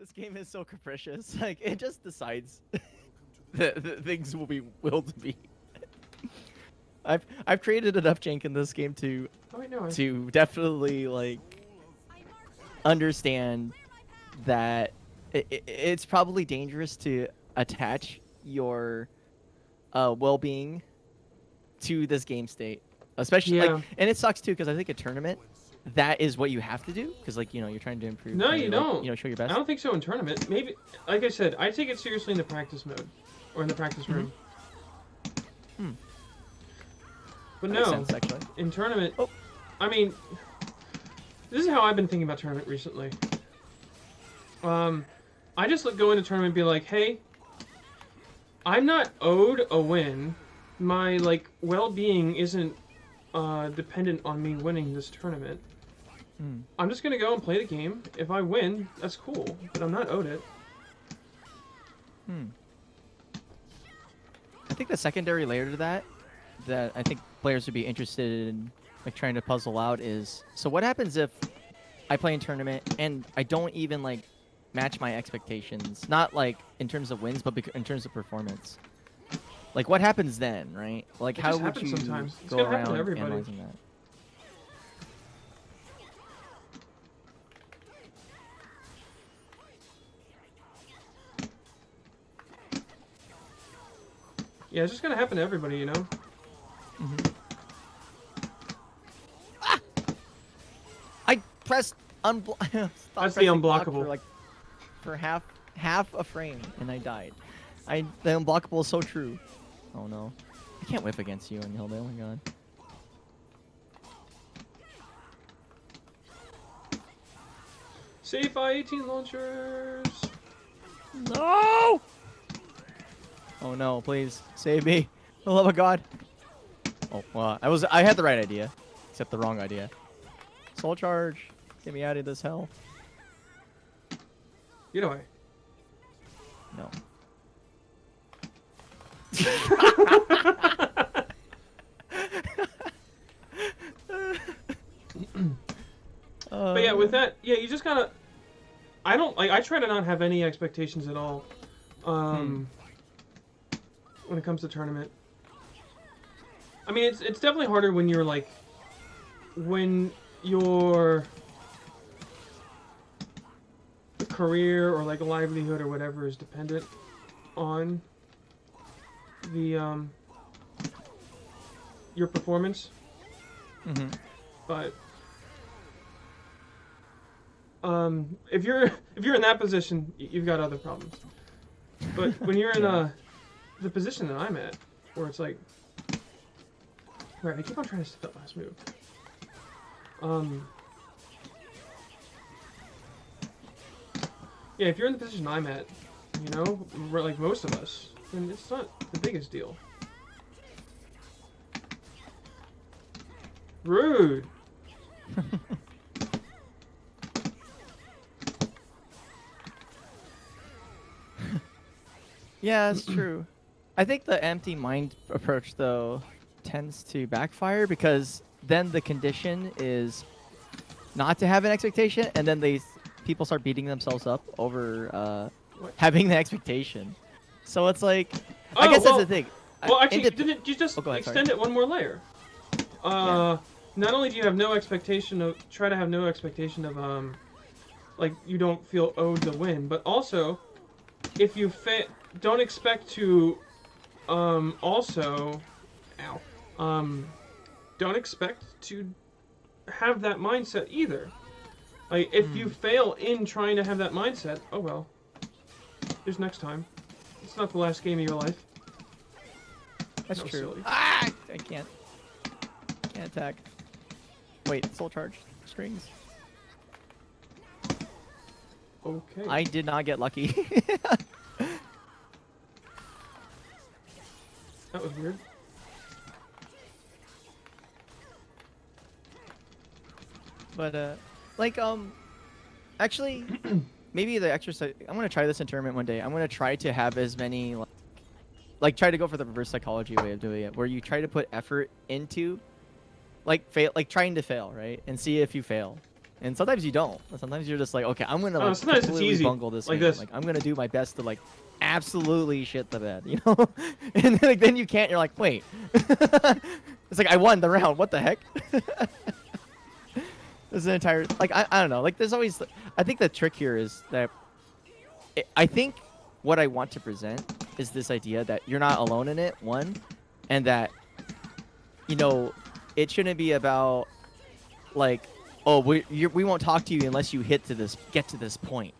This game is so capricious. Like it just decides that things will be willed to be. I've created enough jank in this game Oh, wait, no, to definitely like understand that it's probably dangerous to attach your well-being to this game state, especially like, Yeah. and it sucks too because I think a tournament, that is what you have to do because like you're trying to improve. No, trying you to, like, don't. show your I best. don't think so in tournament. Maybe, like I said, I take it seriously in the practice mode, or in the practice room. Hmm. But That no, makes sense, actually. in tournament, Oh. I mean, this is how I've been thinking about tournament recently. I just go into tournament and be like, hey, I'm not owed a win. My like well-being isn't dependent on me winning this tournament. I'm just gonna go and play the game. If I win, that's cool, but I'm not owed it. I think the secondary layer to that I think players would be interested in like trying to puzzle out is, so what happens if I play in tournament and I don't even like match my expectations, not like in terms of wins but in terms of performance. Like what happens then, right? Like It how just would happens you sometimes. It's go gonna happen to around everybody. analyzing that? Yeah, it's just gonna happen to everybody, you know? I pressed That's the unblockable. for like for half a frame and I died. The unblockable is so true. Oh no. I can't whiff against you and Hilde, oh my god. Safe I-18 launchers! No! Oh no, please save me. For the love of God. Oh, well, I had the right idea, except the wrong idea. Soul charge. Get me out of this hell. Get away. No. But yeah, with that, yeah, you just gotta... I try to not have any expectations at all. When it comes to tournament. I mean, it's definitely harder when you're like... When your career or like a livelihood or whatever is dependent on the your performance. But if you're in that position, you've got other problems. But when you're in the position that I'm at, where it's like, right, I keep on trying to set that last move. Yeah, if you're in the position I'm at, you know, like most of us, then it's not the biggest deal. Rude. Yeah, that's true. I think the empty mind approach, though, tends to backfire because then the condition is not to have an expectation, and then people start beating themselves up over having the expectation. So it's like, I guess that's the thing. Well, actually, didn't you just ahead, extend it one more layer? Not only do you have no expectation of, try to have no expectation of, like, you don't feel owed the win, but also, if you don't expect to, also, don't expect to have that mindset either. Like, if you fail in trying to have that mindset, oh well. There's next time. It's not the last game of your life. That's No, true. silly. Ah! I can't attack. Wait, soul charge. Strings. Okay. I did not get lucky. That was weird. But, like, actually, maybe the exercise, I'm going to try this in tournament one day. I'm going to try to have as many, like, try to go for the reverse psychology way of doing it, where you try to put effort into, like, trying to fail, right? And see if you fail. and sometimes you don't. Sometimes you're just like, okay, I'm gonna like sometimes it's completely easy. bungle this Like game. this. Like I'm gonna do my best to like absolutely shit the bed, you know? And then, like, then you can't. You're like, wait. It's like I won the round. What the heck? There's an entire like I don't know. Like there's always. I think the trick here is that I think what I want to present is this idea that you're not alone in it. One, and that you know it shouldn't be about like, oh, we won't talk to you unless you get to this point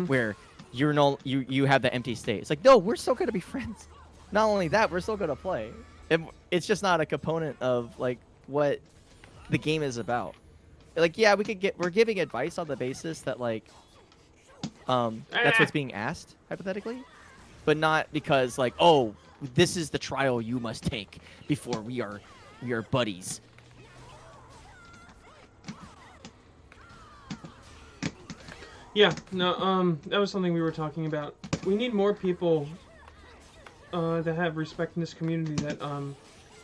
where you have the empty state. It's like, no, we're still gonna be friends. Not only that, we're still gonna play. It's just not a component of like what the game is about. Like, yeah, we're giving advice on the basis that like that's what's being asked hypothetically, but not because like, oh, this is the trial you must take before we are buddies. Yeah, no, that was something we were talking about. We need more people that have respect in this community that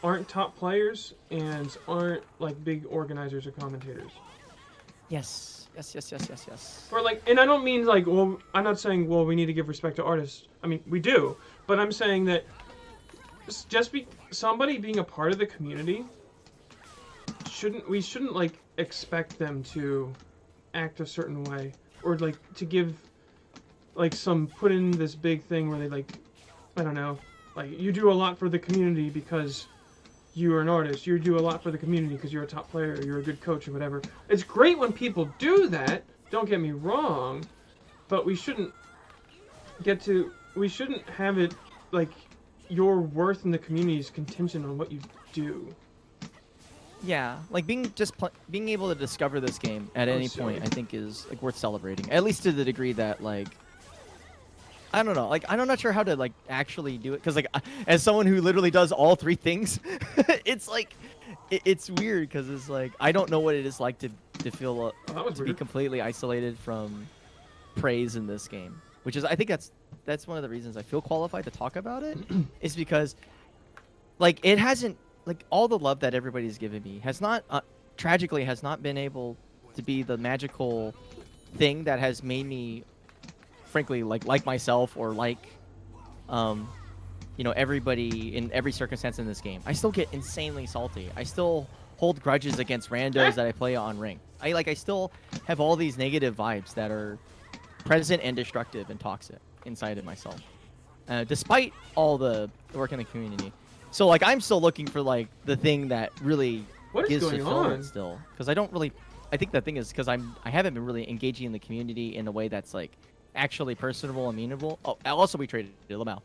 aren't top players and aren't like big organizers or commentators. Yes. Or like, and I don't mean like, well, I'm not saying, well, we need to give respect to artists. I mean, we do, but I'm saying that somebody being a part of the community we shouldn't like expect them to act a certain way or like to give like put in this big thing where they like, I don't know, like you do a lot for the community because you are an artist. You do a lot for the community because you're a top player, or you're a good coach, or whatever. It's great when people do that. Don't get me wrong, but we shouldn't have it like your worth in the community is contingent on what you do. Yeah, like being able to discover this game at any point, I think is like worth celebrating. At least to the degree that like, I don't know, like I'm not sure how to like actually do it because like as someone who literally does all three things, it's like it's weird because it's like I don't know what it is like to feel to be completely isolated from praise in this game, which is I think that's one of the reasons I feel qualified to talk about it is because like it hasn't like all the love that everybody's given me has not tragically has not been able to be the magical thing that has made me frankly like myself or like you know everybody in every circumstance in this game. I still get insanely salty. I still hold grudges against randos that I play on ring. I still have all these negative vibes that are present and destructive and toxic inside of myself, despite all the work in the community. So like I'm still looking for like the thing that really gives fulfillment still, because I don't really. I think the thing is because I haven't been really engaging in the community in a way that's like actually personable and meaningful. Oh, also we traded Lamau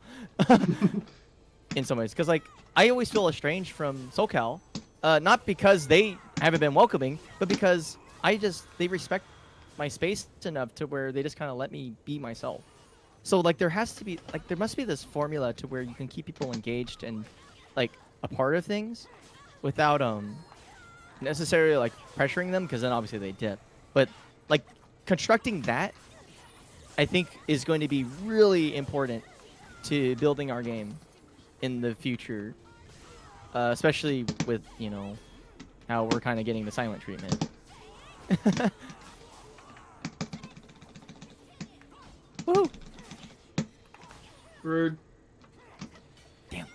in some ways because like I always feel estranged from SoCal, not because they haven't been welcoming, but because they respect my space enough to where they just kind of let me be myself. So like there must be this formula to where you can keep people engaged and like a part of things without necessarily like pressuring them, because then obviously they dip. But like constructing that I think is going to be really important to building our game in the future, especially with, you know, how we're kind of getting the silent treatment. Woo! Rude. Damn.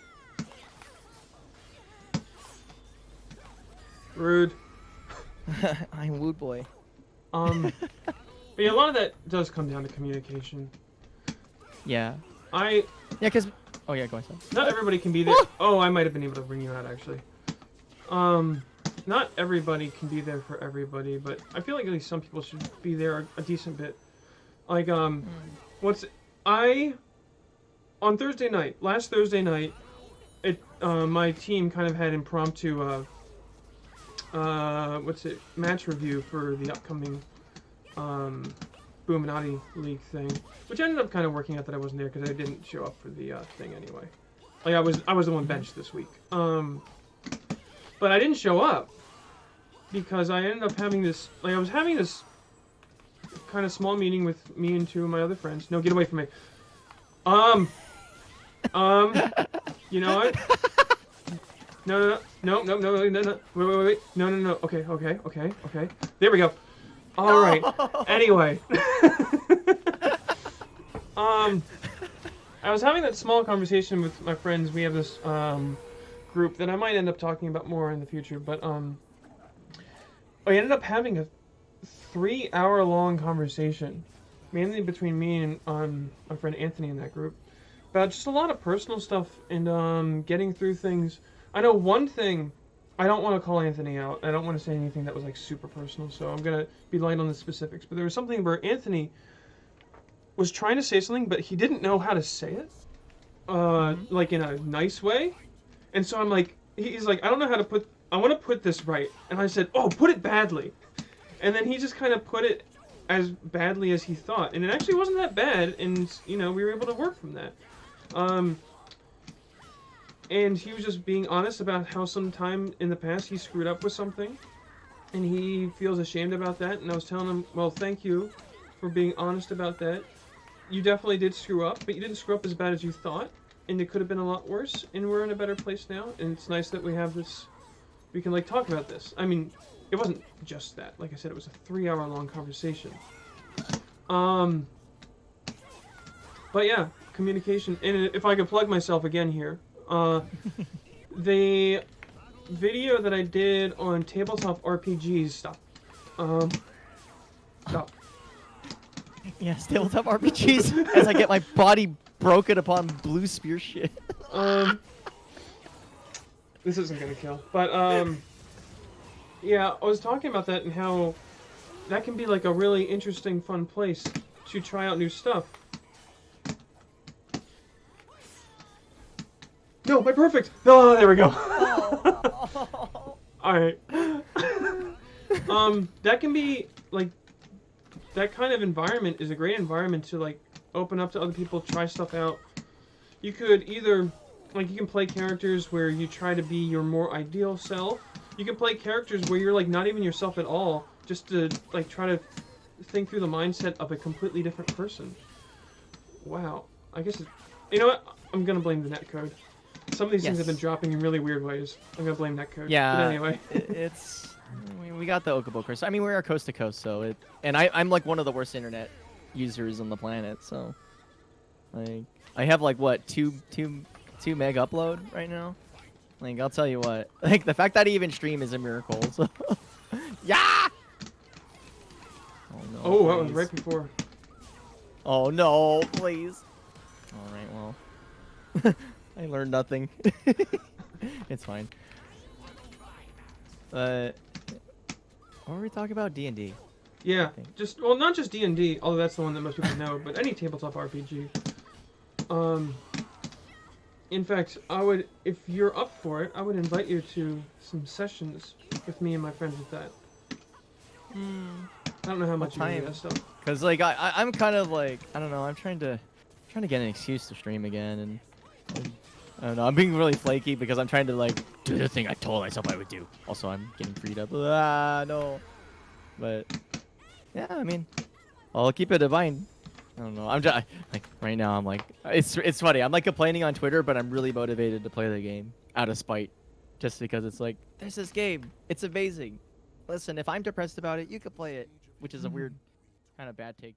Rude. I'm Wood Boy. But yeah, a lot of that does come down to communication. Yeah. Yeah, because... Oh, yeah, go ahead. Not everybody can be there. Oh, I might have been able to bring you out, actually. Not everybody can be there for everybody, but I feel like at least some people should be there a decent bit. Like, on Thursday night, last Thursday night, my team kind of had impromptu, match review for the upcoming, Boominati League thing, which ended up kind of working out that I wasn't there because I didn't show up for the thing anyway. Like I was the one benched this week. But I didn't show up because I ended up having this. Like I was having this kind of small meeting with me and two of my other friends. No, get away from me. You know what? No. Wait. No. Okay. There we go. All right. Anyway. I was having that small conversation with my friends. We have this group that I might end up talking about more in the future, but I ended up having a 3-hour-long conversation, mainly between me and my friend Anthony in that group, about just a lot of personal stuff and getting through things. I know one thing. I don't want to call Anthony out. I don't want to say anything that was like super personal, so I'm gonna be light on the specifics. But there was something where Anthony was trying to say something, but he didn't know how to say it, like in a nice way. And so I'm like, he's like, I don't know how to put. I want to put this right, and I said, oh, put it badly. And then he just kind of put it as badly as he thought, and it actually wasn't that bad. And we were able to work from that. And he was just being honest about how sometime in the past he screwed up with something, and he feels ashamed about that. And I was telling him, well, thank you for being honest about that. You definitely did screw up, but you didn't screw up as bad as you thought, and it could have been a lot worse, and we're in a better place now, and it's nice that we have this, we can, like, talk about this. I mean, it wasn't just that. Like I said, it was a 3-hour-long conversation. But yeah, communication, and if I could plug myself again here, the video that I did on tabletop RPGs, stop. Yes, tabletop RPGs. As I get my body broken upon blue spear shit. This isn't gonna kill, but yeah, I was talking about that and how that can be like a really interesting, fun place to try out new stuff. No, my perfect. Oh, there we go. All right. That can be like that kind of environment is a great environment to like open up to other people, try stuff out. You could either like you can play characters where you try to be your more ideal self. You can play characters where you're like not even yourself at all, just to like try to think through the mindset of a completely different person. Wow. I guess you know what? I'm gonna blame the netcode. Some of these things have been dropping in really weird ways. I'm gonna blame netcode. Yeah. But anyway, we got the Okubo curse. I mean, we are coast to coast, so I'm like one of the worst internet users on the planet. So, like, I have like what 2 meg upload right now. Like, I'll tell you what. Like, the fact that I even stream is a miracle. So, yeah. Oh no. Oh, that was right before. Oh no, please. All right, well. I learned nothing. It's fine. What were we talking about? D&D. Yeah, not just D&D, although that's the one that most people know, but any tabletop RPG. In fact, if you're up for it, I would invite you to some sessions with me and my friends with that. I don't know how much you do that stuff. Because like I'm kind of like I don't know. I'm trying to get an excuse to stream again, and I don't know. I'm being really flaky because I'm trying to like do the thing I told myself I would do. Also, I'm getting freed up. No. But yeah, I mean, I'll keep it divine. I don't know. I'm just like right now. I'm like it's funny. I'm like complaining on Twitter, but I'm really motivated to play the game out of spite, just because it's like there's this game. It's amazing. Listen, if I'm depressed about it, you could play it, which is a weird kind of bad take.